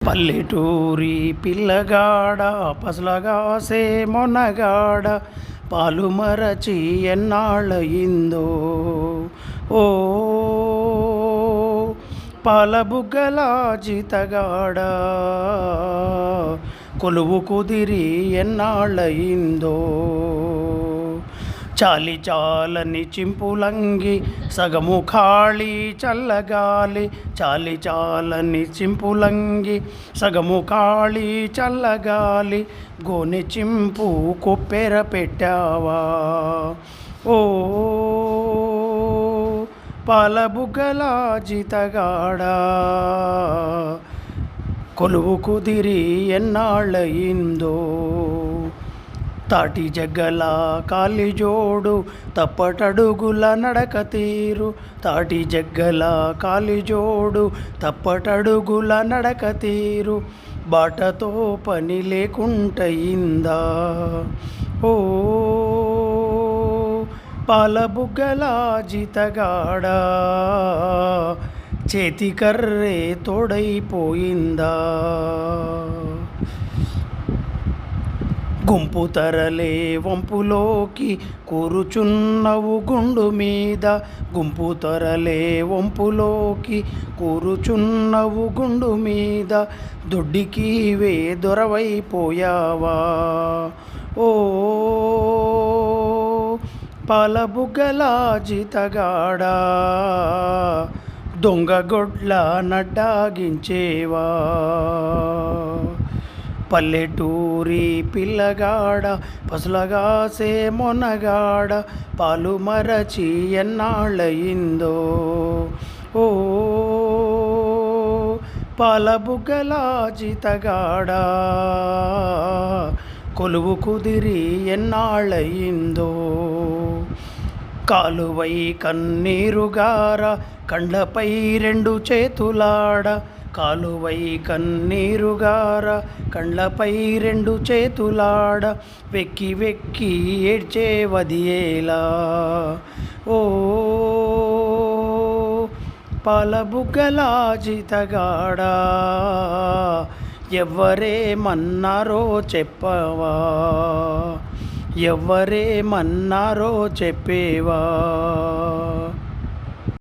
పల్లెటూరి పిల్లగాడ పసలగాసే మొనగాడ పాలు మరచి ఎన్నాళ్ళయిందో ఓ పాలబుగ్గల జీతగాడ కొలువు కుదిరి ఎన్నాళ్ళయిందో చాలి చాలని చింపులంగి సగము ఖాళీ చల్లగాలి చాలి చాలని చింపులంగి సగము ఖాళీ చల్లగాలి గోనె చింపు కొప్పెర పెట్టావా ఓ పాలబుగ్గల జీతగాడా కొలువు కుదిరి ఎన్నాళ్ళయిందో తాటి జగ్గల కాలిజోడు తప్పటడుగుల నడక తీరు తాటి జగ్గల కాలిజోడు తప్పటడుగుల నడక తీరు బాటతో పని లేకుంటయిందా ఓ పాలబుగ్గల జీతగాడా చేతి కర్రే తోడైపోయిందా గుంపు తరలే వంపులోకి కూరుచున్నవు గుండు మీద గుంపు తరలే వంపులోకి కూరుచున్నవు గుండు మీద దొడ్డికి వే దొరవైపోయావా ఓ పాలబుగ్గల జీతగాడా దొంగగొడ్ల నడ్డాగించేవా పల్లెటూరి పిల్లగాడ పసలగాసే మొనగాడ పాలు మరచి ఎన్నాళ్ళయిందో ఓ పాలబుగ్గల జీతగాడా కొలువు కుదిరి ఎన్నాళ్ళయిందో కాలువై కన్నీరుగార కండ్లపై రెండు చేతులాడ కాలువై కన్నీరుగార కండ్లపై రెండు చేతులాడ వెక్కి వెక్కి ఏడ్చేవదియేలా ఓ పాలబుగ్గల జీతగాడా ఎవ్వరేమన్నారో చెప్పవా ఎవ్వరేమన్నారో చెప్పేవా